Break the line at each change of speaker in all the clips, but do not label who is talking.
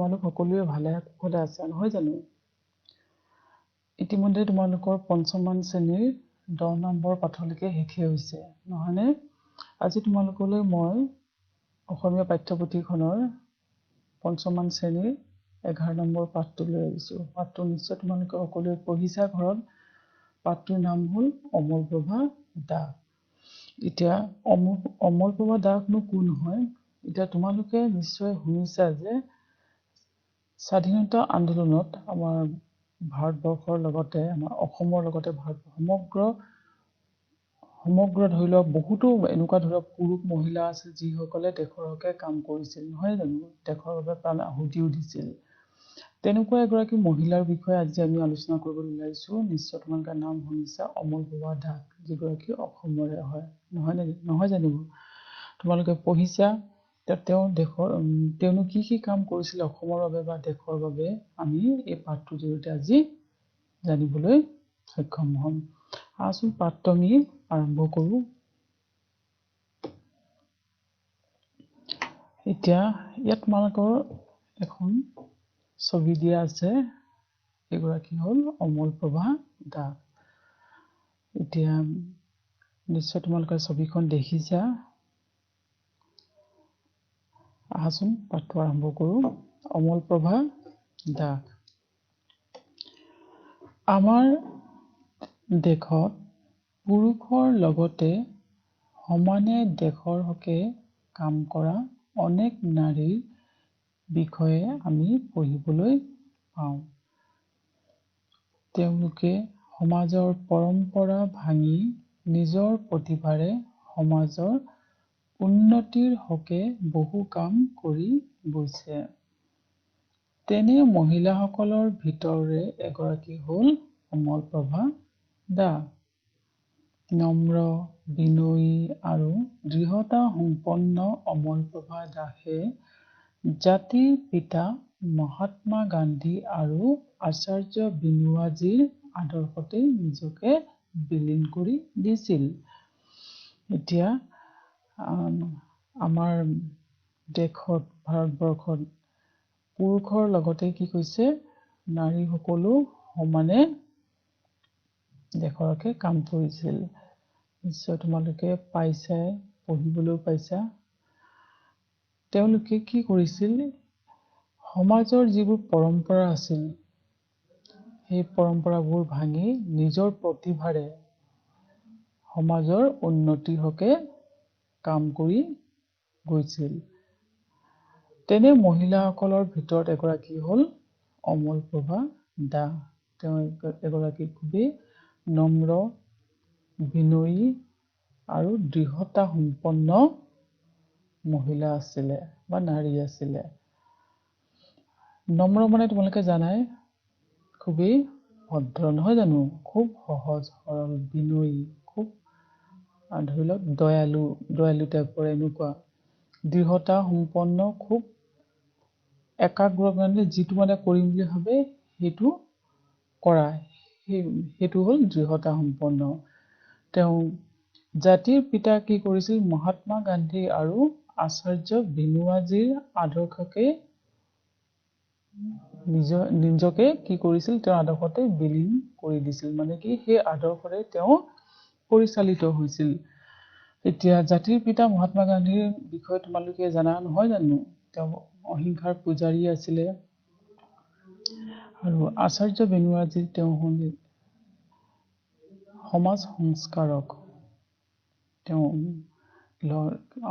তোমালোক সকলোৱে ভালে কুশলে আছা নহয় জানো? ইতিমধ্যে তোমালোকৰ পঞ্চমমান শ্ৰেণীৰ 10 নম্বৰ পাঠলৈকে শেষে হৈছে নহয়নে? আজি তোমালোকলৈ মই অসমীয়া পাঠ্যপুথিখনৰ পঞ্চমমান শ্ৰেণীৰ 11 নম্বৰ পাঠটো লৈ আহিছোঁ। পাঠটো নিশ্চয় তোমালোকে সকলোৱে পঢ়িছা ঘৰত। পাঠটোৰ নাম হ'ল অমলপ্ৰভা দাস। এতিয়া অমলপ্ৰভা দাসনো কোন হয়? এতিয়া তোমালোকে নিশ্চয় শুনিছা যে স্বাধীনতা আন্দোলনত আমাৰ ভাৰতবৰ্ষৰ লগতে আমাৰ অসমৰ লগতে সমগ্ৰ ধৰি লওক বহুতো এনেকুৱা ধৰি লওক পুৰুষ মহিলা আছে যিসকলে দেশৰ হকে কাম কৰিছিল নহয় জানো? দেশৰ বাবে প্ৰাণ আহুতিও দিছিল। তেনেকুৱা এগৰাকী মহিলাৰ বিষয়ে আজি আমি আলোচনা কৰিবলৈ ওলাইছোঁ। নিশ্চয় তোমালোকে নাম শুনিছা অমলপ্ৰভা দাস, যিগৰাকী অসমৰে হয় নহয় জানিব? তোমালোকে পঢ়িছা তেওঁনো কি কাম কৰিছিলে অসমৰ বাবে বা দেশৰ বাবে আমি এই পাঠটোৰ জৰিয়তে আজি জানিবলৈ সক্ষম হ'ম। আচোন পাঠটো আমি আৰম্ভ কৰোঁ। এতিয়া ইয়াত তোমালোকৰ এখন ছবি দিয়া আছে। এগৰাকী হ'ল অমলপ্ৰভা দাস। এতিয়া নিশ্চয় তোমালোকে ছবিখন দেখিছা। আহাচোন পাঠটো আৰম্ভ কৰোঁ। অমলপ্ৰভা দাস। আমাৰ দেশত পুৰুষৰ লগতে সমানে দেশৰ হকে কাম কৰা অনেক নাৰীৰ বিষয়ে আমি পঢ়িবলৈ পাওঁ। তেওঁলোকে সমাজৰ পৰম্পৰা ভাঙি নিজৰ প্ৰতিভাৰে সমাজৰ উন্নতিৰ হকে বহু কাম কৰি গৈছে। তেনে মহিলাসকলৰ ভিতৰৰে এগৰাকী হ'ল অমলপ্ৰভা দাস। নম্ৰ, বিনয়ী আৰু দৃঢ়তা সম্পন্ন অমলপ্ৰভা দাসে জাতিৰ পিতা মহাত্মা গান্ধী আৰু আচাৰ্য বিনোৱাজীৰ আদৰ্শতে নিজকে বিলীন কৰি দিছিল। এতিয়া আমাৰ দেশত ভাৰতবৰ্ষত পুৰুষৰ লগতে কি কৈছে নাৰীসকলো সমানে দেশৰ হকে কাম কৰিছিল। নিশ্চয় তোমালোকে পাইছাই, পঢ়িবলৈও পাইছা। তেওঁলোকে কি কৰিছিল? সমাজৰ যিবোৰ পৰম্পৰা আছিল সেই পৰম্পৰাবোৰ ভাঙি নিজৰ প্ৰতিভাৰে সমাজৰ উন্নতিৰ হকে কাম কৰি গৈছিল। তেনে মহিলাসকলৰ ভিতৰত এগৰাকী হ'ল অমলপ্ৰভা দাস। তেওঁ এগৰাকী খুবেই নম্ৰ, বিনয়ী আৰু দৃঢ়তা সম্পন্ন মহিলা আছিলে বা নাৰী আছিলে। নম্ৰ মানে তোমালোকে জানাই খুবেই ভদ্ৰ নহয় জানো? খুব সহজ সৰল, বিনয়ী, খুব ধৰি লওক দয়ালু টাইপৰ এনেকুৱা। দৃঢ়তা সম্পন্ন, খুব একাগ্ৰ, মানে যিটো মানে কৰিম বুলি ভাবে সেইটো কৰা, সেইটো হ'ল দৃঢ়তা সম্পন্ন। তেওঁ জাতিৰ পিতা কি কৰিছিল? মহাত্মা গান্ধী আৰু আচাৰ্য বিনোৱাজীৰ আদৰ্শকে নিজকে কি কৰিছিল? তেওঁৰ আদৰ্শতে বিলীন কৰি দিছিল। মানে কি সেই আদৰ্শৰে তেওঁ পৰিচালিত হৈছিল। এতিয়া জাতিৰ পিতা মহাত্মা গান্ধীৰ বিষয়ে তোমালোকে জানা নহয় জানো? তেওঁ অহিংসাৰ পূজাৰী আছিলে। আৰু আচাৰ্য বিনোৱাজী তেওঁ হ'ল সমাজ সংস্কাৰক। তেওঁ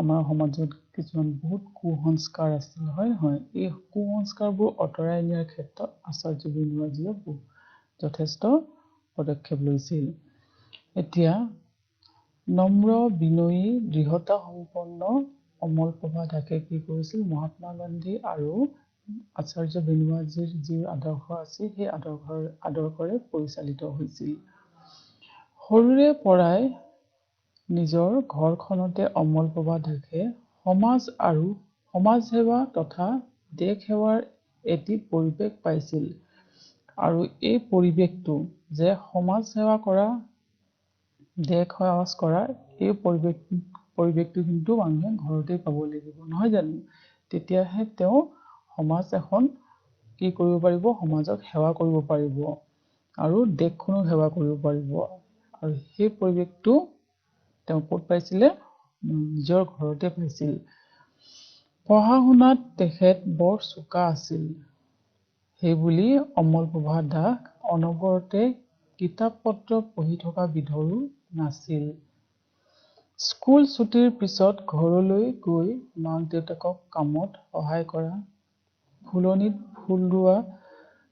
আমাৰ সমাজত কিছুমান বহুত কুসংস্কাৰ আছিল হয় নহয়? এই কুসংস্কাৰবোৰ আঁতৰাই নিয়াৰ ক্ষেত্ৰত আচাৰ্য বিনোৱাজীয়ে যথেষ্ট পদক্ষেপ লৈছিল। এতিয়া নম্ৰ, বিনয়ী, দৃঢ়তা সম্পন্ন অমলপ্ৰভা দাসে কি কৰিছিল? মহাত্মা গান্ধী আৰু আচাৰ্য বিনোৱাজীৰ যি আদৰ্শ আছিল সেই আদৰ্শৰে পৰিচালিত হৈছিল। সৰুৰে পৰাই নিজৰ ঘৰখনতে অমলপ্ৰভা দাসে সমাজ সেৱা তথা দেশ সেৱাৰ এটি পৰিৱেশ পাইছিল। আৰু এই পৰিৱেশটো যে সমাজ সেৱা কৰা, দেশ সেৱা কৰা, এই পৰিৱেশটো কিন্তু মানুহে ঘৰতে পাব লাগিব নহয় জানো? তেতিয়াহে তেওঁ সমাজ এখন কি কৰিব পাৰিব সমাজক সেৱা কৰিব পাৰিব আৰু দেশখনক সেৱা কৰিব পাৰিব আৰু সেই পৰিৱেশটো তেওঁ ক'ত পাইছিলে নিজৰ ঘৰতে পাইছিল পঢ়া শুনাত তেখেত বৰ চোকা আছিল সেইবুলি অমলপ্ৰভা দাস অনবৰতে কিতাপ পত্ৰ পঢ়ি থকা বিধৰো নাছিল স্কুল ছুটিৰ পিছত ঘৰলৈ গৈ মাক দেউতাকক কামত সহায় কৰা ফুলনিত ফুল ৰোৱা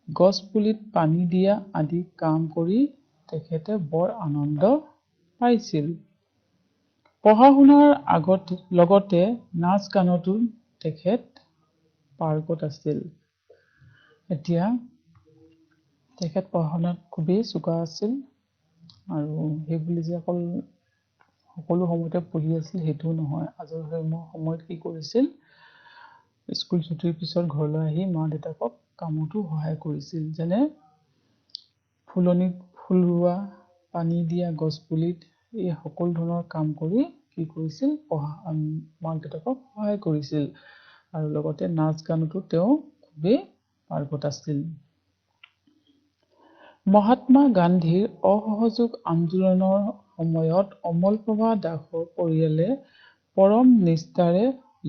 গছ পুলিত পানী দিয়া আদি কাম কৰি তেখেতে বৰ আনন্দ পাইছিল পঢ়া শুনাৰ লগতে নাচ গানতো তেখেত পাৰ্গত আছিল এতিয়া তেখেত পঢ়া শুনাত খুবেই চোকা আছিল আৰু সেইবুলি যে অকল সকলো সময়তে পঢ়ি আছিল সেইটো নহয় আজৰি সময়ত কি কৰিছিল স্কুল ছুটিৰ পিছত ঘৰলৈ আহি মা দেউতাকক কামতো সহায় কৰিছিল যেনে ফুলনিত ফুল ৰোৱা পানী দিয়া গছ পুলিত এই সকলো ধৰণৰ কাম কৰি কি কৰিছিল মাক দেউতাকক সহায় কৰিছিল আৰু লগতে নাচ গানতো তেওঁ খুবেই পাৰ্গত আছিল মহাত্মা গান্ধীৰ অসহযোগ আন্দোলনৰ সময়ত অমলপ্ৰভা দাসৰ পৰিয়ালে পৰম নিষ্ঠাৰে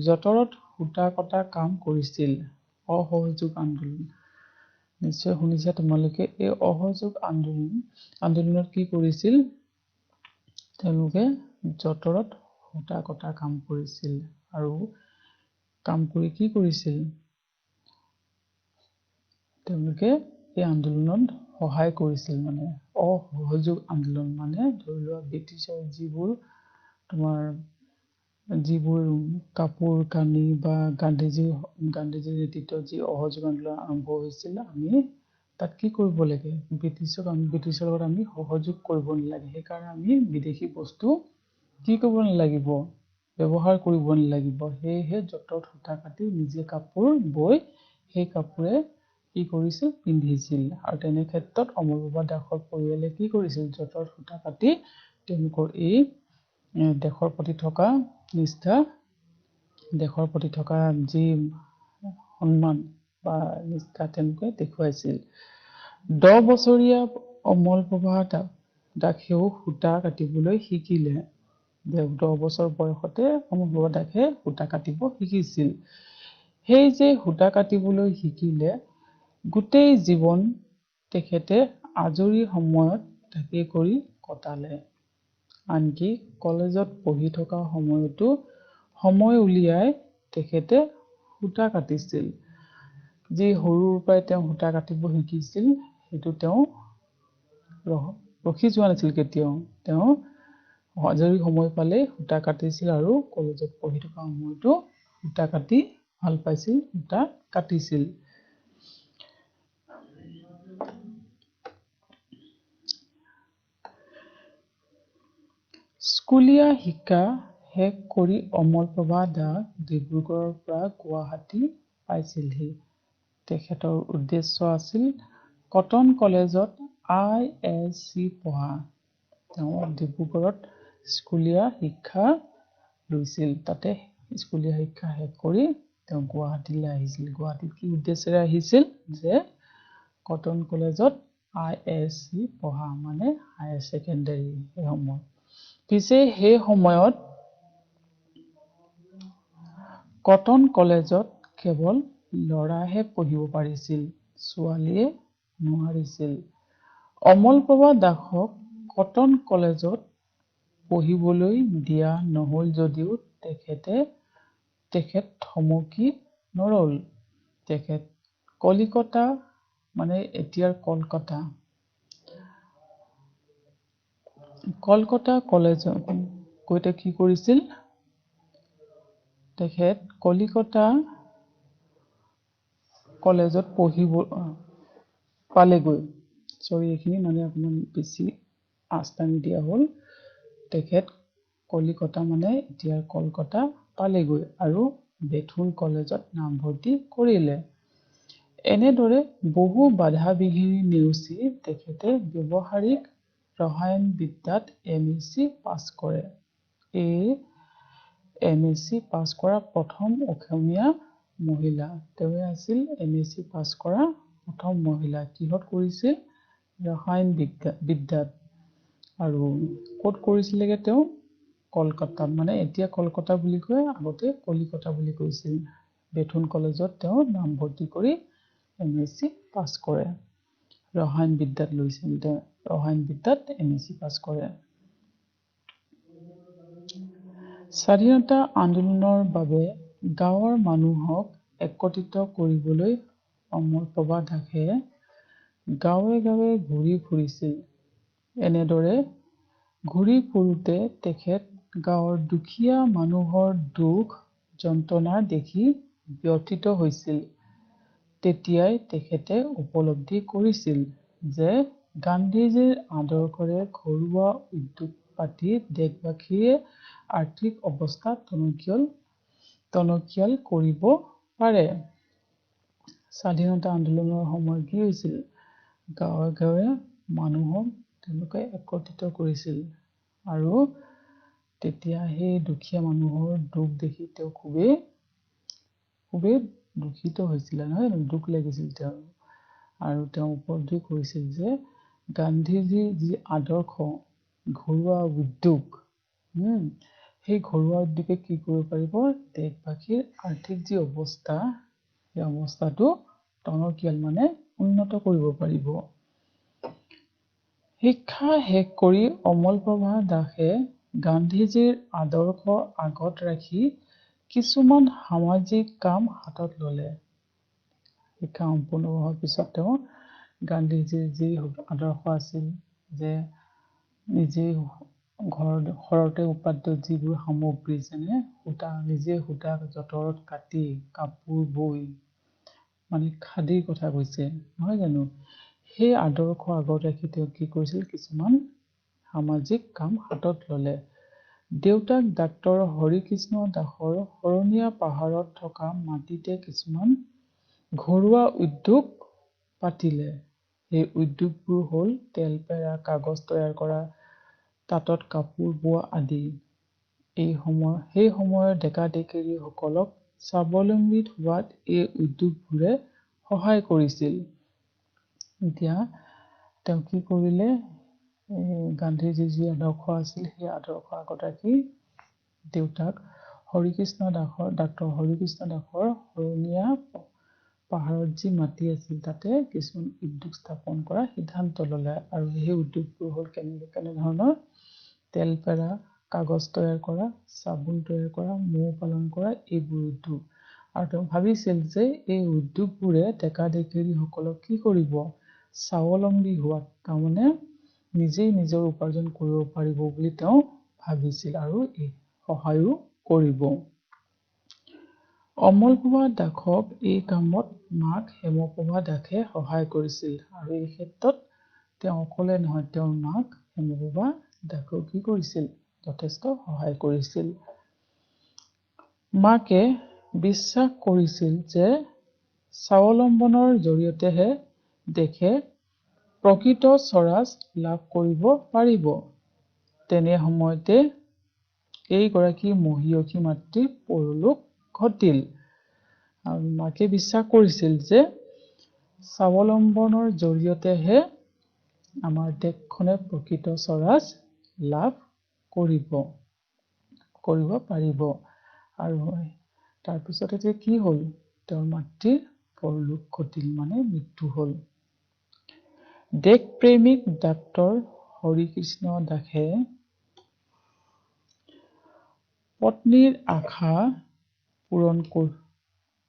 যঁতৰত সূতা কটা কাম কৰিছিল অসহযোগ আন্দোলন নিশ্চয় শুনিছা তোমালোকে এই অসহযোগ আন্দোলনত কি কৰিছিল তেওঁলোকে যঁতৰত সূতা কটা কাম কৰিছিল আৰু কাম কৰি কি কৰিছিল তেওঁলোকে এই আন্দোলনত সহায় কৰিছিল মানে অসহযোগ আন্দোলন মানে ধৰি লোৱা ব্ৰিটিছৰ যিবোৰ কাপোৰ কানি বা গান্ধীজীৰ নেতৃত্বত যি অসহযোগ আন্দোলন আৰম্ভ হৈছিল আমি তাত কি কৰিব লাগে ব্ৰিটিছৰ লগত আমি সহযোগ কৰিব নালাগে সেইকাৰণে আমি বিদেশী বস্তু কি কৰিব নালাগিব ব্যৱহাৰ কৰিব নালাগিব সেয়েহে যঁতৰত সূতা কাটি নিজে কাপোৰ বৈ সেই কাপোৰে কি কৰিছিল পিন্ধিছিল আৰু তেনে ক্ষেত্ৰত অমলপ্ৰভা দাসৰ পৰিয়ালে কি কৰিছিল যঁতৰত সূতা কাটি তেওঁলোকৰ এই দেশৰ প্ৰতি থকা নিষ্ঠা দেশৰ প্ৰতি থকা যি সন্মান বা নিষ্ঠা তেওঁলোকে দেখুৱাইছিল 10 বছৰীয়া অমলপ্ৰভা দাসেও সূতা কাটিবলৈ শিকিলে 10 বছৰ বয়সতে অমলপ্ৰভা দাসে সূতা কাটিব শিকিছিল সেই যে সূতা কাটিবলৈ শিকিলে গোটেই জীৱন তেখেতে আজৰি সময়ত তাকে কৰি কটালে আনকি কলেজত পঢ়ি থকা সময়তো সময় উলিয়াই তেখেতে সূতা কাটিছিল যি সৰুৰ পৰাই তেওঁ সূতা কাটিব শিকিছিল সেইটো তেওঁ ৰখি যোৱা নাছিল কেতিয়াও তেওঁ আজৰি সময় পালে সূতা কাটিছিল আৰু কলেজত পঢ়ি থকা সময়তো সূতা কাটি ভাল পাইছিল সূতা কাটিছিল স্কুলীয়া শিক্ষা শেষ কৰি অমলপ্ৰভা দাস ডিব্ৰুগড়ৰ পৰা গুৱাহাটী পাইছিলহি তেখেতৰ উদ্দেশ্য আছিল কটন কলেজত ISC পঢ়া তেওঁ ডিব্ৰুগড়ত স্কুলীয়া শিক্ষা লৈছিল তাতে স্কুলীয়া শিক্ষা শেষ কৰি তেওঁ গুৱাহাটীলৈ আহিছিল গুৱাহাটীত কি উদ্দেশ্যেৰে আহিছিল যে কটন কলেজত ISC পঢ়া মানে হায়াৰ সেকেন্ডাৰী এই সময় পিছে সেই সময়ত কটন কলেজত কেৱল ল'ৰাহে পঢ়িব পাৰিছিল ছোৱালীয়ে নোৱাৰিছিল অমলপ্ৰভা দাসক কটন কলেজত পঢ়িবলৈ দিয়া নহল যদিও তেখেত থমকি নৰল তেখেত কলিকতা মানে এতিয়াৰ কলকাতা কলেজত গৈতে কি কৰিছিল তেখেত কলিকতা কলেজত পঢ়িব পালেগৈ এইখিনি মানে অকমান বেছি আস্থানি দিয়া হ'ল তেখেত কলিকতা মানে এতিয়াৰ কলকাতা পালেগৈ আৰু বেথুন কলেজত নামভৰ্তি কৰিলে এনেদৰে বহু বাধা বিঘিনি নেওচি তেখেতে ব্যৱহাৰিক ৰসায়ন বিদ্যাত MSc পাছ কৰে MSc পাছ কৰা প্ৰথম অসমীয়া মহিলা তেওঁ আছিল MSc পাছ কৰা প্ৰথম মহিলা কিহত কৰিছিল ৰসায়ন বিদ্যাত আৰু ক'ত কৰিছিলেগে তেওঁ কলকাতাত মানে এতিয়া কলকাতা বুলি কয় আগতে কলিকতা বুলি কৈছিল বেথুন কলেজত তেওঁ নামভৰ্তি কৰি MSc পাছ কৰে ৰসায়ন বিদ্যাত লৈছিল তেওঁ ৰসায়ন বিদ্যাত MSc পাছ কৰে স্বাধীনতা আন্দোলনৰ বাবে গাঁৱৰ মানুহক একত্ৰিত কৰিবলৈ অমল প্ৰভা দাসে গাঁৱে গাঁৱে ঘূৰি ফুৰিছিল এনেদৰে ঘূৰি ফুৰোতে তেখেত গাঁৱৰ দুখীয়া মানুহৰ দুখ যন্ত্ৰণা দেখি ব্যথিত হৈছিল তেতিয়াই তেখেতে উপলব্ধি কৰিছিল যে গান্ধীজীৰ আদৰ্শৰে ঘৰুৱা উদ্যোগ পাতি দেশবাসীয়ে আৰ্থিক অৱস্থা টনকিয়াল কৰিব পাৰে স্বাধীনতা আন্দোলনৰ সময়ত কি হৈছিল গাঁৱে গাঁৱে মানুহক তেওঁলোকে একত্ৰিত কৰিছিল আৰু তেতিয়া সেই দুখীয়া মানুহৰ দুখ দেখি তেওঁ খুবেই দুখিত হৈছিল নহয় দুখ লাগিছিল তেওঁ আৰু তেওঁ উপলব্ধি কৰিছিল যে গান্ধীজীৰ যি আদৰ্শ ঘৰুৱা উদ্যোগ সেই ঘৰুৱা উদ্যোগে কি কৰিব পাৰিব দেশবাসীৰ আৰ্থিক যি অৱস্থা সেই অৱস্থাটো টনকিয়াল মানে উন্নত কৰিব পাৰিব শিক্ষা শেষ কৰি অমল প্ৰভা দাসে গান্ধীজীৰ আদৰ্শ আগত ৰাখি কিছুমান সামাজিক কাম হাতত ল'লে শিক্ষা সম্পূৰ্ণ হোৱাৰ পিছত তেওঁ গান্ধীজীৰ যি আদৰ্শ আছিল যে নিজেই ঘৰতে উৎপাদিত যিবোৰ সামগ্ৰী যেনে সূতা যঁতৰত কাটি কাপোৰ বৈ মানে খাদীৰ কথা কৈছে নহয় জানো সেই আদৰ্শ আগত ৰাখি তেওঁ কি কৰিছিল কিছুমান সামাজিক কাম হাতত ল'লে দেউতাক ডাক্তৰ হৰিকৃষ্ণ দাসৰ শৰণীয়া পাহাৰত থকা মাটিতে কিছুমান ঘৰুৱা উদ্যোগ পাতিলে সেই উদ্যোগবোৰ হ'ল তেল পেৰা কাগজ তৈয়াৰ কৰা তাঁতত কাপোৰ বোৱা আদি সেই সময়ৰ ডেকা ডেকেৰীসকলক স্বাৱলম্বী হোৱাত এই উদ্যোগবোৰে সহায় কৰিছিল এতিয়া তেওঁ কি কৰিলে গান্ধীজীৰ যি আদৰ্শ আছিল সেই আদৰ্শ আগত ৰাখি দেউতাক ডাক্তৰ হৰিকৃষ্ণ দাসৰ শৰণীয়া পাহাৰত যি মাটি আছিল তাতে কিছুমান উদ্যোগ স্থাপন কৰা সিদ্ধান্ত ল'লে আৰু সেই উদ্যোগবোৰ হ'ল কেনেধৰণৰ তেল পেৰা কাগজ তৈয়াৰ কৰা চাবোন তৈয়াৰ কৰা মৌ পালন কৰা এইবোৰ উদ্যোগ আৰু তেওঁ ভাবিছিল যে এই উদ্যোগবোৰে ডেকা ডেকেৰীসকলক কি কৰিব স্বাৱলম্বী হোৱাত তাৰমানে নিজেই নিজৰ উপাৰ্জন কৰিব পাৰিব বুলি তেওঁ ভাবিছিল আৰু সহায়ো কৰিব অমল প্ৰভা দাসক এই কামত মাক হেমপ্ৰভা দাসে সহায় কৰিছিল আৰু এই ক্ষেত্ৰত তেওঁ অকলে নহয় তেওঁৰ মাক হেমপ্ৰভা দাসেও কি কৰিছিল যথেষ্ট সহায় কৰিছিল মাকে বিশ্বাস কৰিছিল যে স্বাৱলম্বনৰ জৰিয়তেহে দেশে প্ৰকৃত স্বৰাজ লাভ কৰিব পাৰিব তেনে সময়তে এইগৰাকী মহিয়সী মাতৃৰ পৰলোক ঘটিল আৰু মাকে বিশ্বাস কৰিছিল যে স্বাৱলম্বনৰ জৰিয়তেহে আমাৰ দেশখনে প্ৰকৃত স্বৰাজ লাভ কৰিব পাৰিব আৰু তাৰপিছত এতিয়া কি হ'ল তেওঁৰ মাতৃৰ পৰলোক ঘটিল মানে মৃত্যু হ'ল দেশপ্ৰেমিক ডাক্তৰ হৰিকৃষ্ণ দাসে পত্নীৰ আশা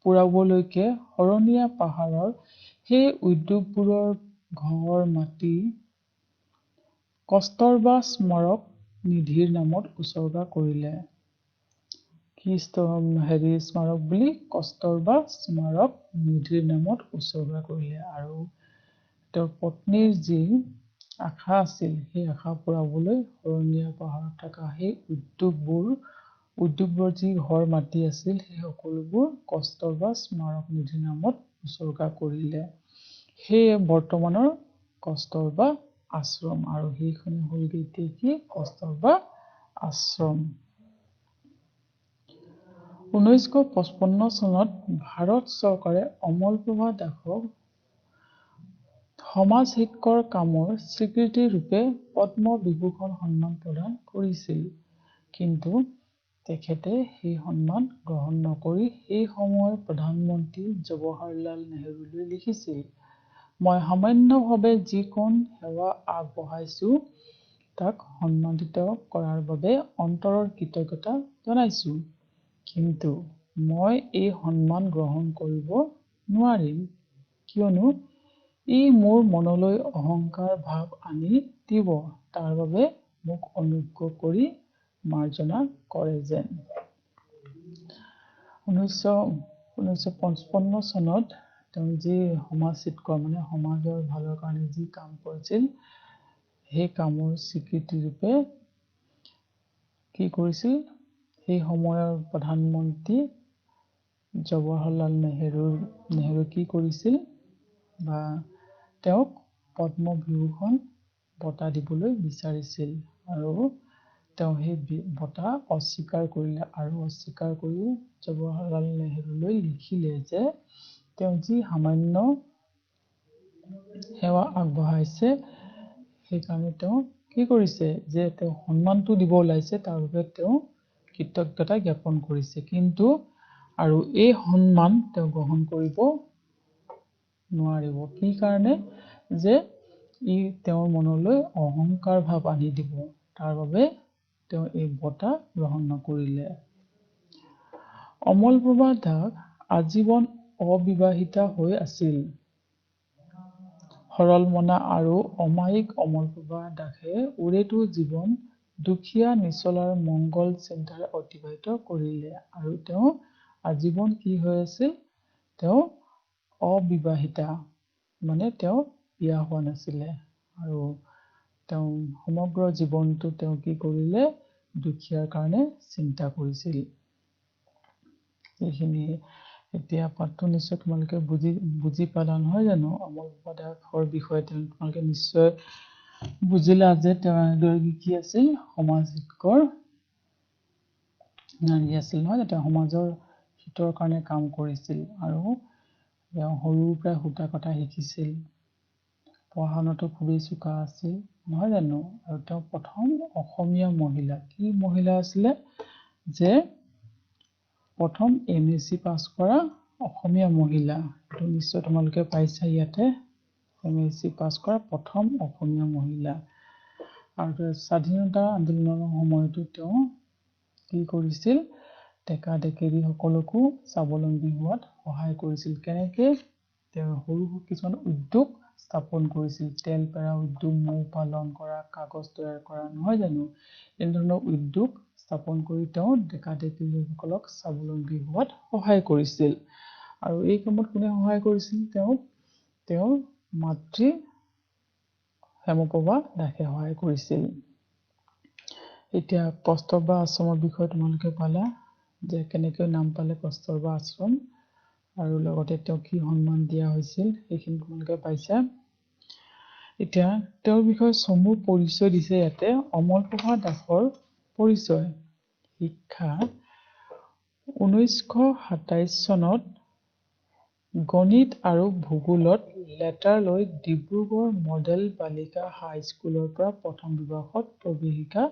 পূৰাবলৈকে শৰণীয়া পাহাৰৰ সেই উদ্যোগবোৰৰ ঘৰ মাটি কস্তৰবা স্মাৰক নিধিৰ নামত উচৰ্গা কৰিলে স্মাৰক বুলি কস্তৰবা স্মাৰক নিধিৰ নামত উচৰ্গা কৰিলে আৰু তেওঁৰ পত্নীৰ যি আশা আছিল সেই আশা পূৰাবলৈ শৰণীয়া পাহাৰত থকা সেই উদ্যোগবোৰ যি ঘৰ মাটি আছিল সেই সকলোবোৰ কস্তৰবা স্মাৰক নিধিৰ নামত উচৰ্গা কৰিলে সেয়ে বৰ্তমানৰ কস্তৰবা আশ্ৰম আৰু সেইখনে হ'লগে এতিয়া কি কস্তৰবা আশ্ৰম 1955 চনত ভাৰত চৰকাৰে অমলপ্ৰভা দাসক সমাজ হিতকৰ কামৰ স্বীকৃতি ৰূপে পদ্ম বিভূষণ সন্মান প্ৰদান কৰিছিল, কিন্তু তেখেতে সেই সন্মান গ্ৰহণ নকৰি সেই সময়ৰ প্ৰধানমন্ত্ৰী জৱাহৰলাল নেহৰুলৈ লিখিছিল, মই সামান্যভাৱে যিকণ সেৱা আগবঢ়াইছো তাক সন্মানিত কৰাৰ বাবে অন্তৰৰ কৃতজ্ঞতা জনাইছো, কিন্তু মই এই সন্মান গ্ৰহণ কৰিব নোৱাৰিম, কিয়নো ই মোৰ মনলৈ অহংকাৰ ভাৱ আনি দিব, তাৰ বাবে মোক অনুগ্ৰহ কৰি মাৰ্জনা কৰে যেন। 1955 চনত তেওঁ যি সমাজ হিতকৰ সমাজৰ ভালৰ কাৰণে যি কাম কৰিছিল, সেই কামৰ স্বীকৃতি ৰূপে কি কৰিছিল, সেই সময়ৰ প্ৰধানমন্ত্ৰী জৱাহৰলাল নেহৰু কি কৰিছিল বা তেওঁক পদ্ম বিভূষণ বঁটা দিবলৈ বিচাৰিছিল, আৰু তেওঁ সেই বঁটা অস্বীকাৰ কৰিলে, আৰু অস্বীকাৰ কৰি জৱাহৰলাল নেহৰুলৈ লিখিলে যে তেওঁ যি সামান্য সেৱা আগবঢ়াইছে সেইকাৰণে তেওঁ কি কৰিছে যে তেওঁ সন্মানটো দিব ওলাইছে, তাৰ বাবে তেওঁ কৃতজ্ঞতা জ্ঞাপন কৰিছে, কিন্তু আৰু এই সন্মান তেওঁ গ্ৰহণ কৰিব নোৱাৰিব, কি কাৰণে যে ই তেওঁৰ মনলৈ অহংকাৰ ভাৱ আনি দিব, তাৰ বাবে তেওঁ এই বঁটা গ্ৰহণ নকৰিলে। অমলপ্ৰভা দাস আজীৱন অবিবাহিতা হৈ আছিল। সৰলমনা আৰু অমায়িক অমলপ্ৰভা দাসে উৰেতো জীৱন দুখীয়া নিচলাৰ মংগল চিন্তাৰে অতিবাহিত কৰিলে, আৰু তেওঁ আজীৱন কি হৈ আছিল, তেওঁ অবিবাহিতা, তেওঁ বিয়া হোৱা নাছিলে, আৰু তেওঁ সমগ্ৰ জীৱনটো তেওঁ কি কৰিলে, দুখীয়াৰ কাৰণে চিন্তা কৰিছিল। এইখিনি এতিয়া পাঠটো নিশ্চয় তোমালোকে বুজি পালা নহয় জানো, অমলপ্ৰভা দাসৰ বিষয়ে তোমালোকে নিশ্চয় বুজিলা যে তেওঁ এগৰাকী কি আছিল, সমাজ হিতকৰ নাৰী আছিল নহয়, তেওঁ সমাজৰ হিতৰ কাৰণে কাম কৰিছিল, আৰু তেওঁ সৰুৰ পৰাই সূতা কটা শিকিছিল, পঢ়া শুনাতো খুবেই চোকা আছিল নহয় জানো, আৰু তেওঁ প্ৰথম অসমীয়া মহিলা, কি মহিলা আছিলে যে প্ৰথম MSc পাছ কৰা অসমীয়া মহিলা, এইটো নিশ্চয় তোমালোকে পাইছা ইয়াতে, MSc পাছ কৰা প্ৰথম অসমীয়া মহিলা, আৰু স্বাধীনতা আন্দোলনৰ সময়তো তেওঁ কি কৰিছিল, ডেকা ডেকেৰী সকলকো স্বাৱলম্বী হোৱাত সহায় কৰিছিল, কেনেকে তেওঁ সৰু কিছুমান উদ্যোগ স্থাপন কৰিছিল, তেল পেৰা উদ্যোগ, মৌ পালন কৰা, কাগজ তৈয়াৰ কৰা নহয় জানো, এনেধৰণৰ উদ্যোগ স্থাপন কৰি তেওঁ ডেকা ডেকেৰীসকলক স্বাৱলম্বী হোৱাত সহায় কৰিছিল, আৰু এই কামত কোনে সহায় কৰিছিল, তেওঁৰ মাতৃ হেমপ্ৰভা দাসে সহায় কৰিছিল। এতিয়া কস্তৰবা আশ্ৰমৰ বিষয়ে তোমালোকে পালা যে কেনেকৈ নাম পালে কস্তৰবা আশ্ৰম, আৰু লগতে তেওঁক কি সন্মান দিয়া হৈছিল সেইখিনি তোমালোকে পাইছা। এতিয়া তেওঁৰ বিষয়ে চমু পৰিচয় দিছে ইয়াতে, অমলপ্ৰভা দাসৰ পৰিচয়। শিক্ষা 1927 চনত গণিত আৰু ভূগোলত লেটাৰ লৈ ডিব্ৰুগড় মডেল বালিকা হাইস্কুলৰ পৰা প্ৰথম বিভাগত প্ৰৱেশিকা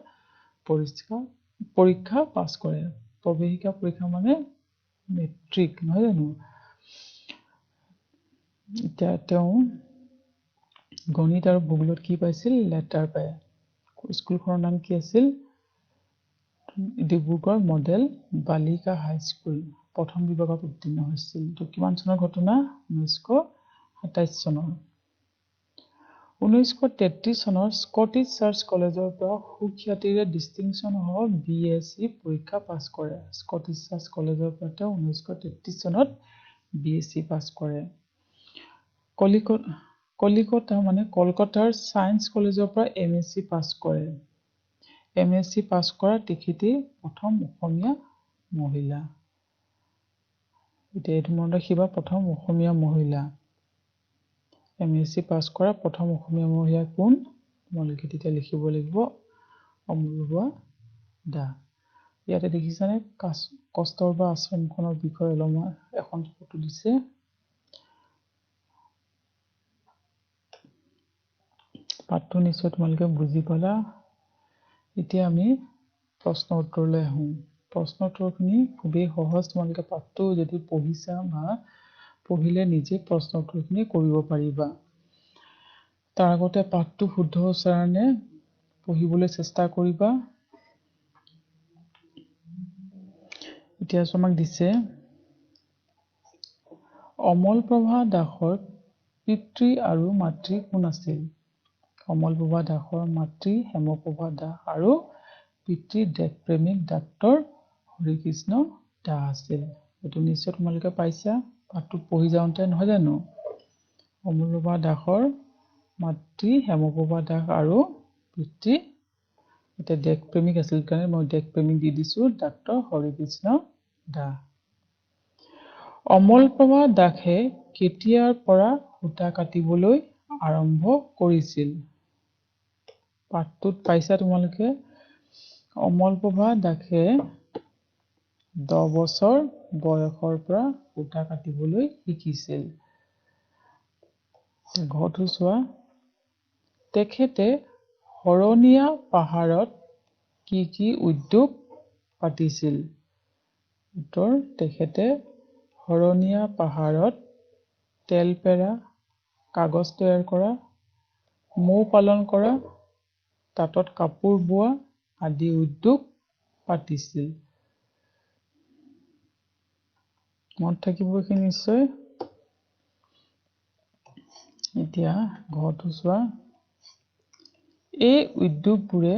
পৰীক্ষা পাছ কৰে। প্ৰৱেশিকা পৰীক্ষা মেট্ৰিক নহয় জানো। এতিয়া তেওঁ গণিত আৰু ভূগোলত কি পাইছিল, লেটাৰ পায়। স্কুলখনৰ নাম কি আছিল, ডিব্ৰুগড় মডেল বালিকা হাইস্কুল, প্ৰথম বিভাগত উত্তীৰ্ণ হৈছিল। এইটো কিমান চনৰ ঘটনা, 1927 চনৰ। 1933 চনৰ স্কটিছ চাৰ্চ কলেজৰ পৰা সুখ্যাতিৰে ডিষ্টিংশ্যন সহ BSc পৰীক্ষা পাছ কৰে। স্কটিছ চাৰ্চ কলেজৰ পৰা তেওঁ 1933 চনত BSc পাছ কৰে। কলকাতাৰ ছায়েন্স কলেজৰ পৰা MSc পাছ কৰে। MSc পাছ কৰা তেখেতেই প্ৰথম অসমীয়া মহিলা। এতিয়া এইটো মনত ৰাখিবা, প্ৰথম অসমীয়া মহিলা। MSc পাছ কৰা প্ৰথম অসমীয়া মহিলা কোন, তোমালোকে তেতিয়া লিখিব লাগিব অমলপ্ৰভা দাস। ইয়াতে দেখিছানে কষ্টৰবা আশ্ৰমখনৰ বিষয়ে অলপমান এখন ফটো দিছে। পাঠটো নিশ্চয় তোমালোকে বুজি পালা। এতিয়া আমি প্ৰশ্ন উত্তৰলৈ আহোঁ। প্ৰশ্ন উত্তৰখিনি খুবেই সহজ। তোমালোকে পাঠটো যদি পঢ়িছা বা পঢ়িলে নিজে প্ৰশ্ন উত্তৰখিনি কৰিব পাৰিবা। তাৰ আগতে পাঠটো শুদ্ধ উচ্চাৰণে পঢ়িবলৈ চেষ্টা কৰিবা। এতিয়া আমাক দিছে অমলপ্ৰভা দাসৰ পিতৃ আৰু মাতৃ কোন আছিল? অমলপ্ৰভা দাসৰ মাতৃ হেমপ্ৰভা দাস আৰু পিতৃ দেশপ্ৰেমিক ডাক্তৰ হৰিকৃষ্ণ দাস আছিল। এইটো নিশ্চয় তোমালোকে পাইছা পাঠটো পঢ়ি যাওঁতে, নহয় জানো? অমলপ্ৰভা দাসৰ মাতৃ হেমপ্ৰভা দাস আৰু পিতৃ এতিয়া দেশপ্ৰেমিক আছিল কাৰণে মই দেশপ্ৰেমিক দি দিছো ডাক্তৰ হৰিকৃষ্ণ দাস। অমলপ্ৰভা দাসে কেতিয়াৰ পৰা সূতা কাটিবলৈ আৰম্ভ কৰিছিল? পাঠটোত পাইছা তোমালোকে অমলপ্ৰভা দাসে 10 বছৰ বয়সৰ পৰা সূতা কাটিবলৈ শিকিছিল। ঘৰটো চোৱা, তেখেতে শৰণীয়া পাহাৰত কি কি উদ্যোগ পাতিছিল? উত্তৰ, তেখেতে শৰণীয়া পাহাৰত তেল পেৰা, কাগজ তৈয়াৰ কৰা, মৌ পালন কৰা, তাঁতত কাপোৰ বোৱা আদি উদ্যোগ পাতিছিল। মনত থাকিব এইখিনি নিশ্চয়। এতিয়া ঘৰটো চোৱা, এই উদ্যোগবোৰে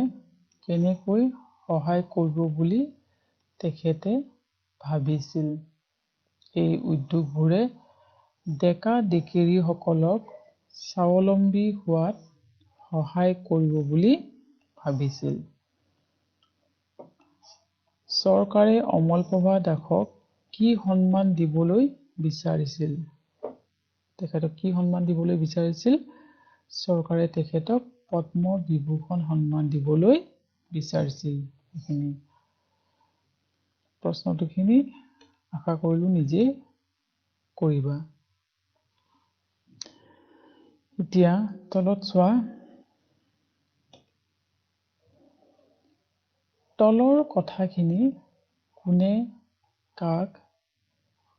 কেনেকৈ সহায় কৰিব বুলি তেখেতে ভাবিছিল? এই উদ্যোগবোৰে ডেকা ডেকেৰীসকলক স্বাৱলম্বী হোৱাত সহায় কৰিব বুলি ভাবিছিল। চৰকাৰে অমলপ্ৰভা দাসক কি সন্মান দিবলৈ বিচাৰিছিল? তেখেতক কি সন্মান দিবলৈ বিচাৰিছিল? চৰকাৰে তেখেতক পদ্মবিভূষণ সন্মান দিবলৈ বিচাৰিছিল। এইখিনি প্ৰশ্নটোখিনি আশা কৰিলো নিজে কৰিবা। এতিয়া তলত চোৱা, তলৰ কথাখিনি কোনে কাক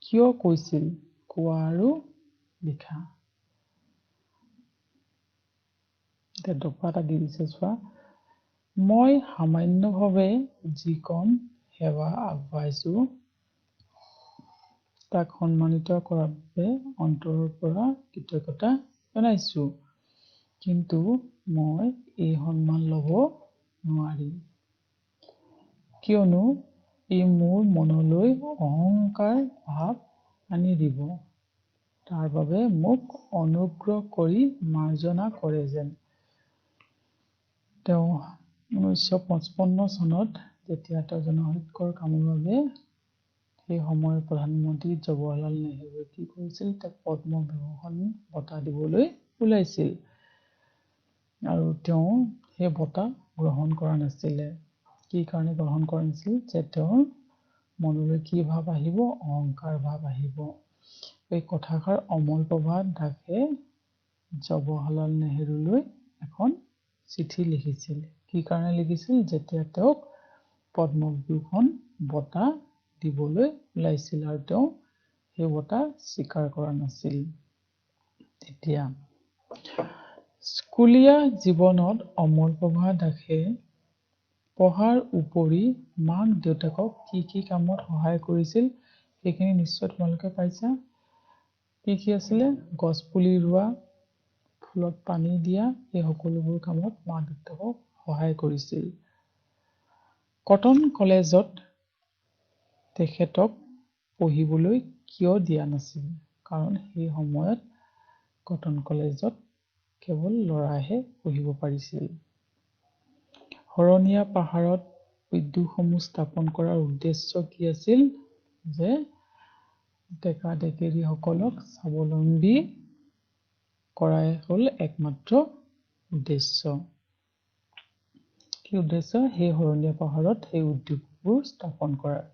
কিয় কৈছিল? কোৱা আৰু লিখা। এতিয়া দফা এটা দি দিছে চোৱা, মই সামান্যভাৱে যিকণ সেৱা আগবঢ়াইছো তাক সন্মানিত কৰাৰ বাবে অন্তৰৰ পৰা কৃতজ্ঞতা জনাইছো। কিন্তু মই এই সন্মান ল'ব নোৱাৰিম, কিয়নো ই মোৰ মনলৈ অহংকাৰ ভাৱ আনি দিব। তাৰ বাবে মোক অনুগ্ৰহ কৰি মাৰ্জনা কৰে যেন। তেওঁ 1955 চনত যেতিয়া তেওঁ জনহিতকৰ কামৰ বাবে সেই সময়ৰ প্ৰধানমন্ত্ৰী জৱাহৰলাল নেহৰুৱে কি কৰিছিল, তেওঁক পদ্মবিভূষণ বঁটা দিবলৈ ওলাইছিল আৰু তেওঁ সেই বঁটা গ্ৰহণ কৰা নাছিলে। কি কাৰণে গ্ৰহণ কৰা নাছিল? যে তেওঁৰ মনলৈ কি ভাৱ আহিব? অহংকাৰ ভাৱ আহিব। এই কথাষাৰ অমলপ্ৰভা দাসে জৱাহৰলাল নেহৰুলৈ এখন চিঠি লিখিছিল। কি কাৰণে লিখিছিল? যেতিয়া তেওঁক পদ্মবিভূষণ বঁটা দিবলৈ ওলাইছিল আৰু তেওঁ সেই বঁটা স্বীকাৰ কৰা নাছিল। এতিয়া স্কুলীয়া জীৱনত অমলপ্ৰভা দাসে পঢ়াৰ উপৰি মাক দেউতাকক কি কি কামত সহায় কৰিছিল? সেইখিনি নিশ্চয় তোমালোকে পাইছা। কি কি আছিলে? গছ পুলি ৰোৱা, ফুলত পানী দিয়া, এই সকলোবোৰ কামত মাক দেউতাকক সহায় কৰিছিল। কটন কলেজত তেখেতক পঢ়িবলৈ কিয় দিয়া নাছিল? কাৰণ সেই সময়ত কটন কলেজত কেৱল ল'ৰাহে পঢ়িব পাৰিছিল। শৰণীয়া পাহাৰত উদ্যোগসমূহ স্থাপন কৰাৰ উদ্দেশ্য কি আছিল? যে ডেকা ডেকেৰীসকলক স্বাৱলম্বী কৰাই হ'ল একমাত্ৰ উদ্দেশ্য। কি উদ্দেশ্য? সেই শৰণীয়া পাহাৰত সেই উদ্যোগবোৰ স্থাপন কৰাৰ।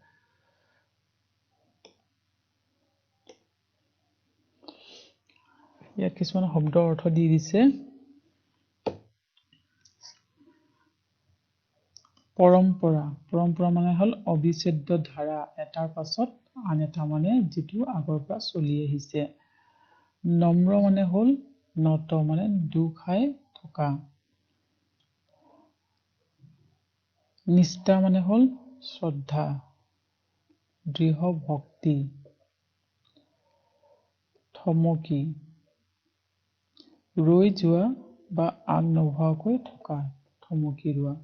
ইয়াত কিছুমান শব্দৰ অৰ্থ দি দিছে পৰম্পৰা পৰম্পৰা মানে হল অবিচ্ছেদ্য ধাৰা এটাৰ পাছত আন এটা মানে যিটো আগৰ পৰা চলি আহিছে নম্ৰ মানে হল নত মানে দুখাই থকা নিষ্ঠা মানে হল শ্ৰদ্ধা দৃঢ় ভক্তি থমকি ৰৈ যোৱা বা আগ নভোৱাকৈ থকা থমকি ৰোৱা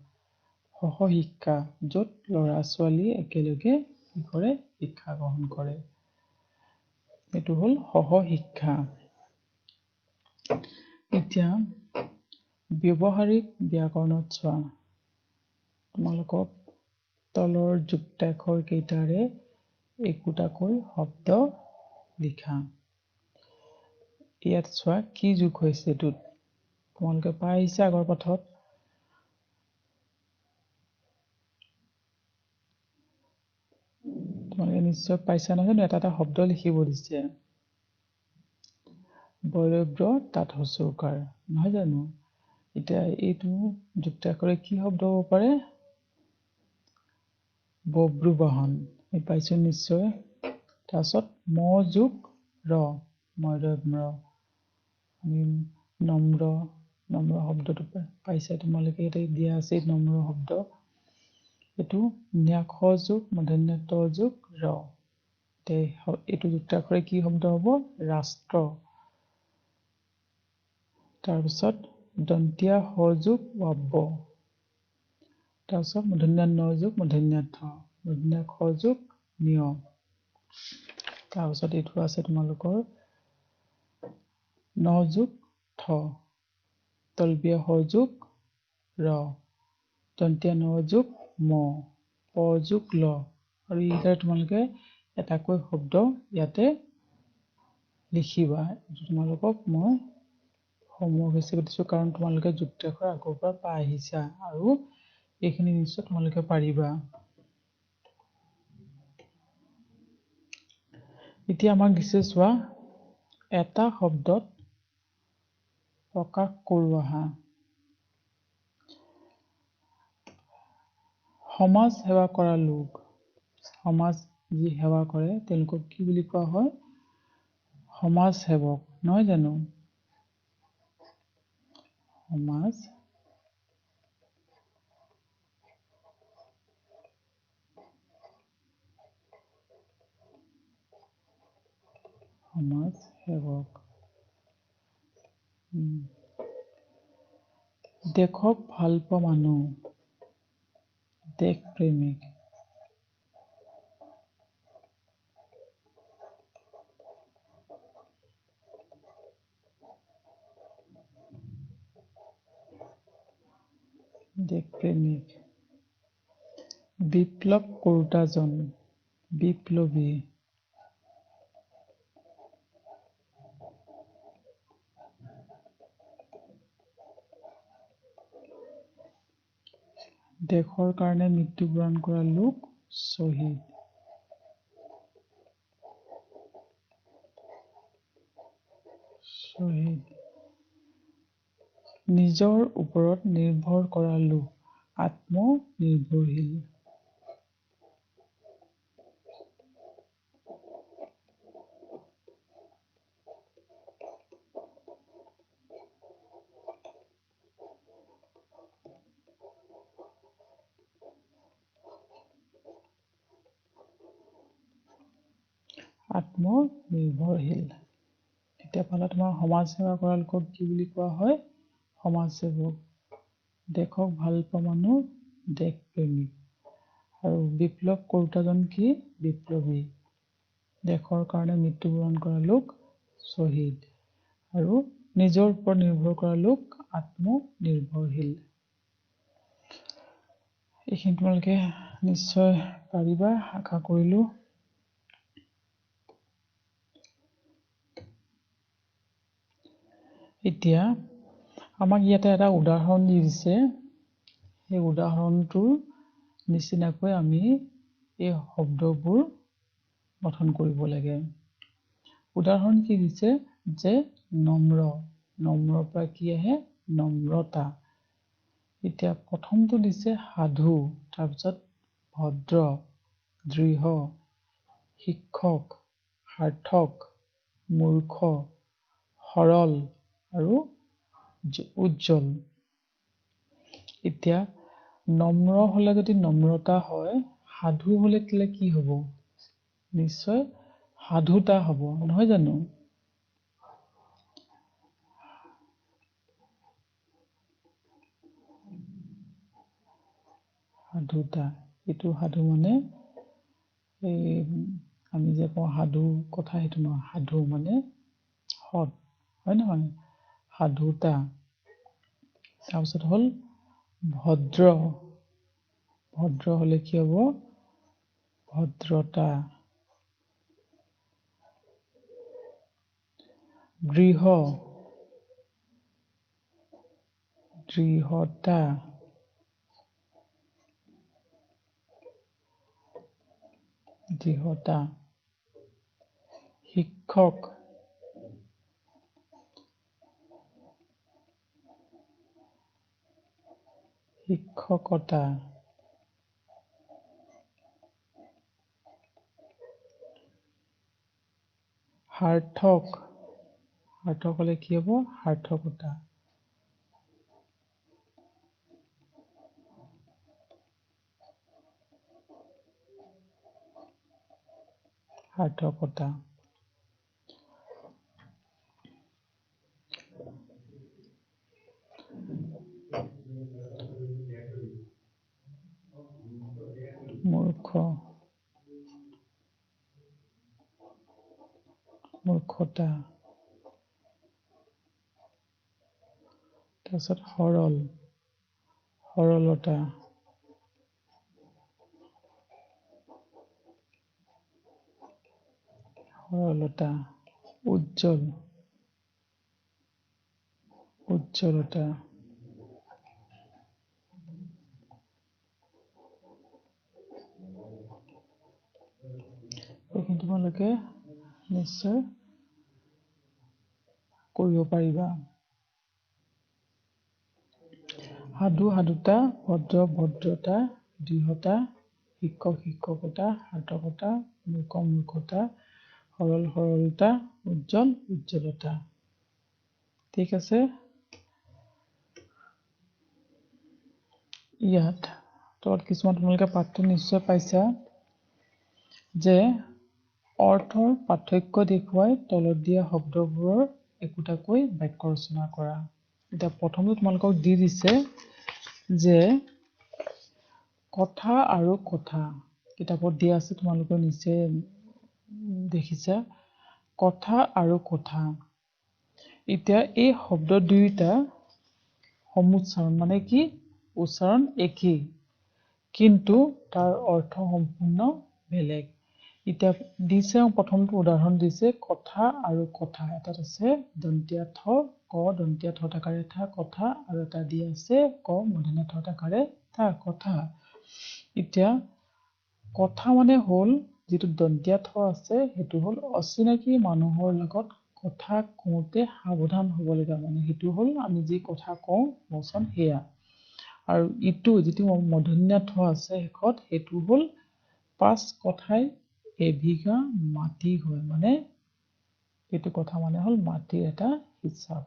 সহশিক্ষা য'ত ল'ৰা ছোৱালী একেলগে কি কৰে শিক্ষা গ্ৰহণ কৰে এইটো হল সহশিক্ষা এতিয়া ব্যৱহাৰিক ব্যাকৰণত চোৱা তোমালোকক তলৰ যুক্তাক্ষৰ কেইটাৰে একোটাকৈ শব্দ লিখা ইয়াত চোৱা কি যোগ হৈছে এইটোত তোমালোকে পাই আহিছে আগৰ পাঠত তোমালোকে নিশ্চয় পাইছা নহয় এটা এটা শব্দ লিখিব দিছে বৈৰব্য তাত হচৌকাৰ নহয় জানো এতিয়া এইটো যুক্তাক্ষৰে কি শব্দ হ'ব পাৰে বব্ৰুবাহন এই পাইছো নিশ্চয় তাৰপিছত ম যোগ ৰ মৈৰম্য নম্ৰ নম্ৰ শব্দটো পাইছা তোমালোকে এটা দিয়া আছে নম্ৰ শব্দ এইটো ন্যাস যোগ মূৰ্ধন্য ত যোগ ৰ এইটো যুক্তাক্ষৰে কি শব্দ হ'ব ৰাষ্ট্ৰ তাৰপিছত দন্তীয়া হ যোগ ৱ তাৰপিছত মূৰ্ধন্য ন যোগ মূৰ্ধন্য থ মূৰ্ধন্য খ যোগ নিয় তাৰপিছত এইটো আছে তোমালোকৰ ন যোগ থ তলবীয়া হ যোগ ৰ দন্তীয়া ন যোগ ম প যোগ ল আৰু এইদৰে তোমালোকে এটাকৈ শব্দ ইয়াতে লিখিবা তোমালোকক মই হোমৱৰ্ক হিচাপে দিছো কাৰণ তোমালোকে যুক্তাক্ষৰ আগৰ পৰা পাই আহিছা আৰু এইখিনি নিশ্চয় তোমালোকে পাৰিবা এতিয়া আমাক দিছে চোৱা এটা শব্দত প্ৰকাশ কৰোৱা সমাজ সেৱা কৰা লোক সমাজ যি সেৱা কৰে তেওঁলোকক কি বুলি কোৱা হয় সমাজ সেৱক নহয় জানো সমাজ সেৱক দেশক ভাল পোৱা মানুহ দেশ প্ৰেমিক বিপ্লৱ কৰোঁতাজন বিপ্লৱী দেশৰ কাৰণে মৃত্যুবৰণ কৰা লোক শ্বহীদ নিজৰ ওপৰত নিৰ্ভৰ কৰা লোক আত্মনিৰ্ভৰশীল এতিয়া পালা তোমাৰ সমাজ সেৱা কৰা লোকক কি বুলি কোৱা হয় সমাজ সেৱক দেশক ভাল পোৱা মানুহ দেশ প্ৰেমিক আৰু বিপ্লৱ কৰোঁতাজন কি বিপ্লৱী দেশৰ কাৰণে মৃত্যুবৰণ কৰা লোক শ্বহীদ আৰু নিজৰ ওপৰত নিৰ্ভৰ কৰা লোক আত্মনিৰ্ভৰশীল এইখিনি তোমালোকে নিশ্চয় পাৰিবা আশা কৰিলো এতিয়া আমাক ইয়াতে এটা উদাহৰণ দি দিছে এই উদাহৰণটোৰ নিচিনাকৈ আমি এই শব্দবোৰ গঠন কৰিব লাগে উদাহৰণ কি দিছে যে নম্ৰ, নম্ৰৰ পৰা কি আহে? নম্ৰতা। এতিয়া প্ৰথমটো দিছে সাধু, তাৰপিছত ভদ্ৰ, দৃঢ়, শিক্ষক, সাৰ্থক, মূৰ্খ, সৰল আৰু উজ্জ্বল। এতিয়া নম্ৰ হলে যদি নম্ৰতা হয়, সাধু হলে কি হব? নিশ্চয় সাধুতা হব, নহয় জানো? সাধুতা, এইটো সাধু মানে এই আমি যে কওঁ সাধু কথা, সেইটো নহয়। সাধু মানে সৎ, হয় নহয়? সাধুতা। তাৰপিছত হ'ল ভদ্ৰ, ভদ্ৰ হলে কি হব? ভদ্ৰতা। দৃঢ়, দৃঢ়তা। দৃঢ়তা। শিক্ষক, শিক্ষকতা। সাৰ্থক, সাৰ্থক হলে কি হব? সাৰ্থকতা। সাৰ্থকতা। মূৰ্খ, মূৰ্খতা। তাৰপিছত সৰল, সৰলতা। সৰলতা। উজ্জ্বল, উজ্জ্বলতা। এইখিনি তোমালোকে নিশ্চয় কৰিব পাৰিবা। সাধু সাধুতা, ভদ্ৰ ভদ্ৰতা, দৃঢ়তা, শিক্ষক শিক্ষকতা, সাৰ্থকতা, মূৰ্খ মূৰ্খতা, সৰল সৰলতা, উজ্জ্বল উজ্জ্বলতা। ঠিক আছে? ইয়াত তলত কিছুমান তোমালোকে পাঠটো নিশ্চয় পাইছা যে অৰ্থৰ পাৰ্থক্য দেখুৱাই তলত দিয়া শব্দবোৰৰ একোটাকৈ বাক্য ৰচনা কৰা। এতিয়া প্ৰথমে তোমালোকক দি দিছে যে কথা আৰু কথা, কিতাপত দিয়া আছে, তোমালোকে নিশ্চয় দেখিছা। কথা আৰু কথা। এতিয়া এই শব্দ দুয়োটা সমুচ্চাৰণ মানে কি? উচ্চাৰণ একেই, কিন্তু তাৰ অৰ্থ সম্পূৰ্ণ বেলেগ। এতিয়া দিছে, প্ৰথমটো উদাহৰণ দিছে কথা আৰু কথা। এটাত আছে দন্তীয়া থ, ক দন্তীয়া থ আকাৰে থা, কথা, আৰু এটা দি আছে ক মূৰ্ধন্য ঠ আকাৰে থা, কথা। এতিয়া কথা মানে হ'ল যিটো দন্তীয়া থ আছে, সেইটো হ'ল অচিনাকি মানুহৰ লগত কথা কওঁতে সাৱধান হ'ব লগা, মানে সেইটো হ'ল আমি যি কথা কওঁ বচন সেয়া। আৰু ইটো যিটো মূৰ্ধন্য ঠ আছে শেষত, সেইটো হ'ল পাঁচ কথাই এবিঘা মাটি হয়, মানে এইটো কথা মানে হ'ল মাটিৰ এটা হিচাপ।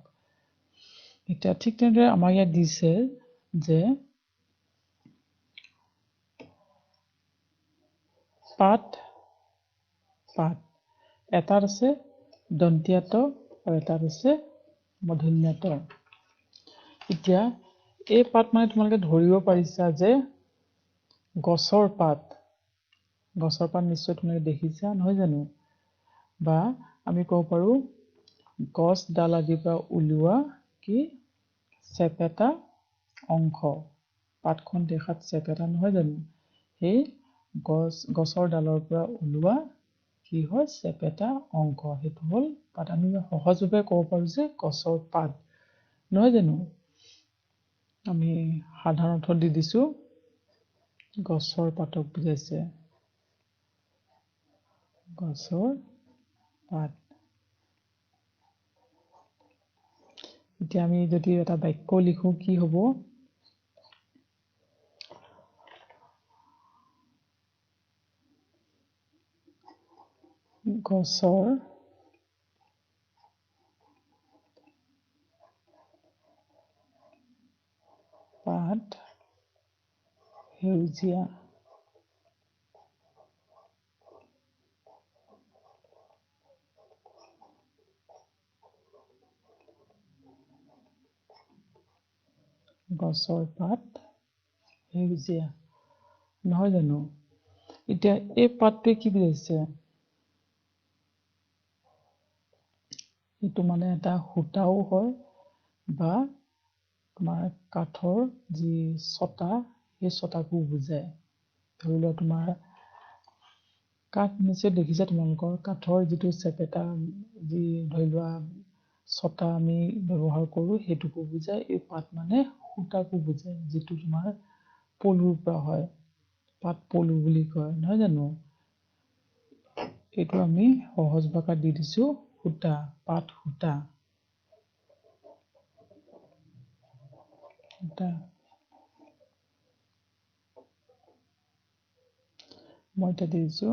এতিয়া ঠিক তেনেদৰে আমাৰ ইয়াত দিছে যে পাত পাত, এটাত আছে দন্তীয়া ত আৰু এটাত আছে মূৰ্ধন্য ট। এতিয়া এই পাত মানে তোমালোকে ধৰিব পাৰিছা যে গছৰ পাত, গছৰ পাত নিশ্চয় তোমালোকে দেখিছা, নহয় জানো? বা আমি ক'ব পাৰো গছডাল আদিৰ পৰা ওলোৱা কি চেপেটা অংশ। পাতখন দেখাত চেপেটা, নহয় জানো? সেই গছৰ ডালৰ পৰা ওলোৱা কি হয়? চেপেটা অংশ, সেইটো হ'ল পাত। আমি সহজভাৱে ক'ব পাৰো যে গছৰ পাত, নহয় জানো? আমি সাধাৰণ অৰ্থ দি দিছো, গছৰ পাতক বুজাইছে, গছৰ পাত। এতিয়া আমি যদি এটা বাক্য লিখো কি হ'ব গছৰ পাত সেউজীয়া গছৰ পাত সেউজীয়া নহয় জানো এতিয়া এই পাতটোৱে কি বুজাইছে এইটো মানে এটা সূতাও হয় বা তোমাৰ কাঠৰ যি ছটা সেই ছটাকো বুজায় ধৰি লোৱা তোমাৰ কাঠ নিশ্চয় দেখিছা তোমালোকৰ কাঠৰ যিটো চেপেটা যি ধৰি লোৱা ছটা আমি ব্যৱহাৰ কৰোঁ সেইটোকো বুজায় এই পাত মানে সূতাকো বুজায় যিটো তোমাৰ পলুৰ পৰা হয় পাত পলু বুলি কয় নহয় জানো এইটো আমি সহজ ভাষাত দি দিছো সূতা পাত সূতা মই এতিয়া দি দিছো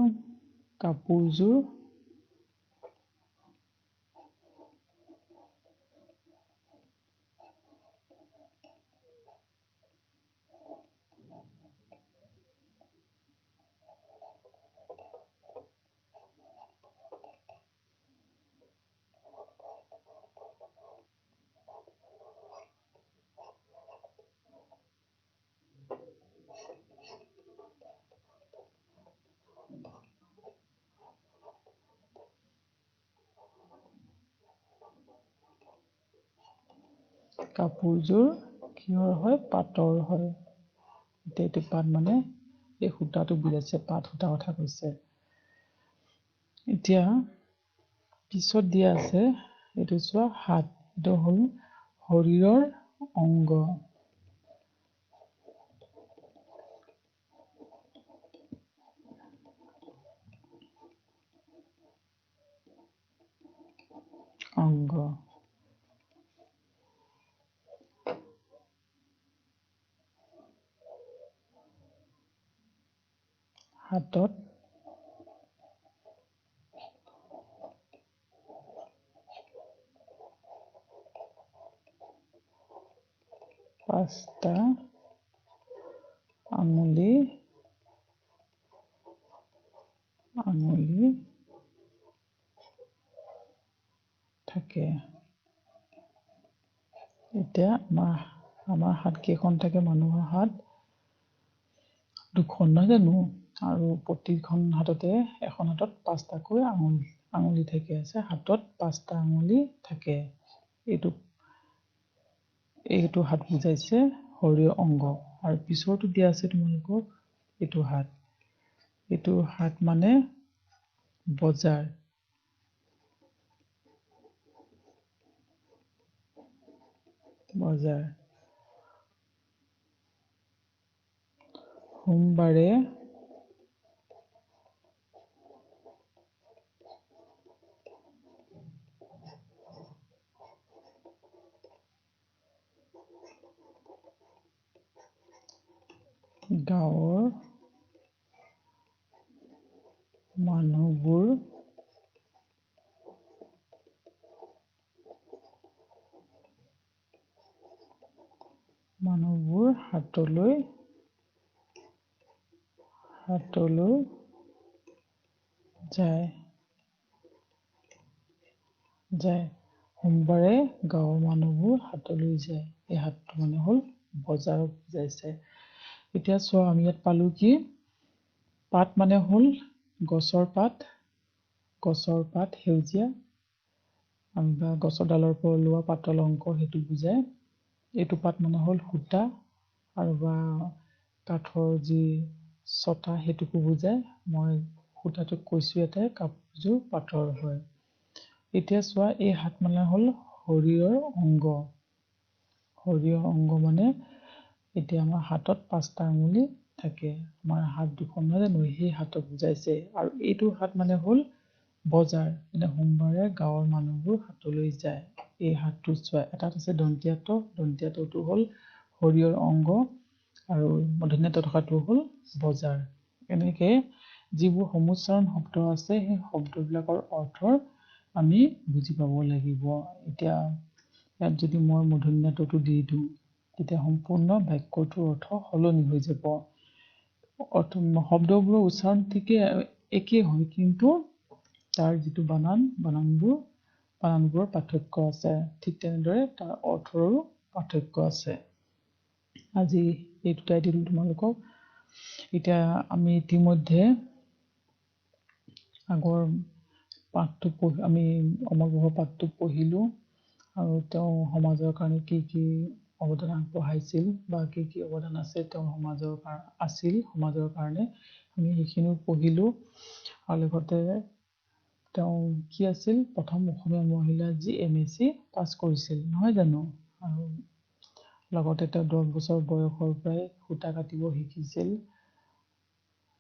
কাপোৰযোৰ কিহৰ হয় পাতৰ হয় এতিয়া এইটো পাত মানে এই সূতাটো বুজাইছে পাত সূতা কথা কৈছে এতিয়া পিছত দিয়া আছে এইটো চোৱা হাত এইটো হ'ল শৰীৰৰ অংগ অংগ হাতত পাঁচটা আঙুলি থাকে এতিয়া আমাৰ হাত কেইখন থাকে মানুহৰ হাত দুখন নহয় জানো আৰু প্ৰতিখন হাততে এখন হাতত পাঁচটাকৈ আঙুলি থাকে আছে হাতত পাঁচটা আঙুলি থাকে এইটো হাত বুজাইছে শৰীৰৰ অংগ আৰু পিছৰটো দিয়া আছে তোমালোকক এইটো হাত মানে বজাৰ সোমবাৰে গাঁৱৰ মানুহবোৰ হাটলৈ যায় সোমবাৰে গাঁৱৰ মানুহবোৰ হাটলৈ যায় এই হাটটো মানে হ'ল বজাৰক বুজাইছে এতিয়া চোৱা আমি ইয়াত পালো কি পাত মানে হ'ল গছৰ পাত সেউজীয়া আমি বা গছৰ ডালৰ পৰা ওলোৱা পাতল অংশ সেইটো বুজায় এইটো পাত মানে হ'ল সূতা আৰু বা কাঠৰ যি ছটা সেইটোকো বুজায় মই সূতাটোক কৈছো ইয়াতে কাপোৰযোৰ পাতৰ হয় এতিয়া চোৱা এই হাত মানে হ'ল শৰীৰৰ অংগ মানে এতিয়া আমাৰ হাতত পাঁচটা আঙুলি থাকে আমাৰ হাত দুখন নহয় জানো সেই হাতক বুজাইছে আৰু এইটো হাত মানে হ'ল বজাৰ সোমবাৰে গাঁৱৰ মানুহবোৰ হাটলৈ যায় এই হাতটো চোৱা, এটাত আছে দন্তীয়া ত, দন্তীয়া তটো হ'ল শৰীৰৰ অংগ আৰু মূৰ্ধন্য ট থকাটো হ'ল বজাৰ। এনেকে যিবোৰ সমুচ্চাৰণ শব্দ আছে সেই শব্দবিলাকৰ অৰ্থ আমি বুজি পাব লাগিব। এতিয়া ইয়াত যদি মই মূৰ্ধন্য টটো দি দিওঁ তেতিয়া সম্পূৰ্ণ বাক্যটোৰ অৰ্থ সলনি হৈ যাব। শব্দবোৰৰ উচ্চাৰণ ঠিকে একেই হয়, কিন্তু তাৰ যিটো বানানবোৰৰ পাৰ্থক্য আছে। ঠিক তেনেদৰে তাৰ অৰ্থৰো পাৰ্থক্য আছে। আজি এই দুটাই দিলোঁ তোমালোকক। এতিয়া আমি ইতিমধ্যে আগৰ পাঠটো আমি অমৰ গ্ৰহৰ পাঠটো পঢ়িলোঁ আৰু তেওঁ সমাজৰ কাৰণে কি কি অৱদান আগবঢ়াইছিল বা কি কি অৱদান আছে তেওঁ সমাজৰ কাৰণে আমি সেইখিনিও পঢ়িলোঁ। আৰু লগতে তেওঁ কি আছিল, প্ৰথম অসমীয়া মহিলা যি MSc পাছ কৰিছিল, নহয় জানো? আৰু লগতে তেওঁ 10 বছৰ বয়সৰ পৰাই সূতা কাটিব শিকিছিল,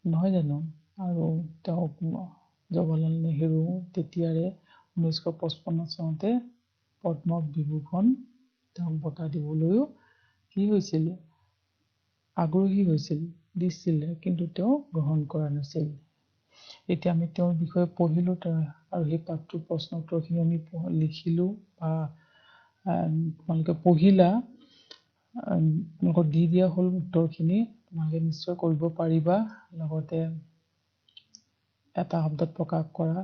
নহয় জানো? আৰু তেওঁক জৱাহৰলাল নেহেৰু তেতিয়াৰে 1955 চনতে পদ্ম বিভূষণ তেওঁক বঁটা দিবলৈও কি হৈছিল, আগ্ৰহী হৈছিল, দিছিলে, কিন্তু তেওঁ গ্ৰহণ কৰা নাছিল। এতিয়া আমি তেওঁৰ বিষয়ে পঢ়িলোঁ আৰু সেই পাঠটোৰ প্ৰশ্ন উত্তৰখিনি আমি লিখিলোঁ বা তোমালোকে পঢ়িলা। তোমালোকক দি দিয়া হ'ল উত্তৰখিনি, তোমালোকে নিশ্চয় কৰিব পাৰিবা। লগতে এটা শব্দত প্ৰকাশ কৰা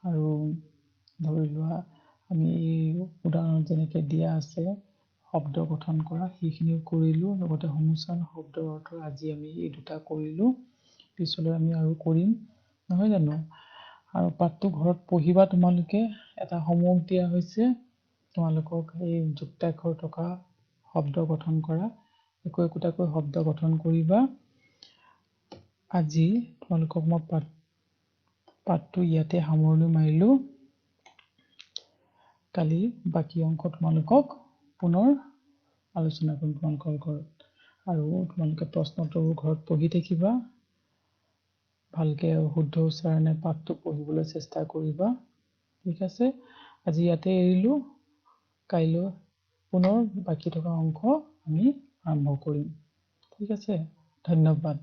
আৰু ধৰি লোৱা আমি উদাহৰণ যেনেকৈ দিয়া আছে শব্দ গঠন কৰা সেইখিনিও কৰিলোঁ। লগতে সমুচ্চাৰণ শব্দৰ অৰ্থ আজি আমি এই দুটা কৰিলোঁ, পিছলৈ আমি আৰু কৰিম, নহয় জানো? আৰু পাঠটো ঘৰত পঢ়িবা তোমালোকে। এটা হোমৱৰ্ক দিয়া হৈছে তোমালোকক এই যুক্তাক্ষৰ থকা শব্দ গঠন কৰা, একোটাকৈ শব্দ গঠন কৰিবা। আজি তোমালোকক মই পাঠটো ইয়াতে সামৰণি মাৰিলোঁ। কালি বাকী অংশ তোমালোকক পুনৰ আলোচনা কৰিম তোমালোকৰ ঘৰত। আৰু তোমালোকে প্ৰশ্ন উত্তৰবোৰ ঘৰত পঢ়ি থাকিবা, ভালকৈ শুদ্ধ উচ্চাৰণে পাঠটো পঢ়িবলৈ চেষ্টা কৰিবা। ঠিক আছে, আজি ইয়াতে এৰিলোঁ। কাইলৈ পুনৰ বাকী থকা অংশ আমি আৰম্ভ কৰিম। ঠিক আছে, ধন্যবাদ।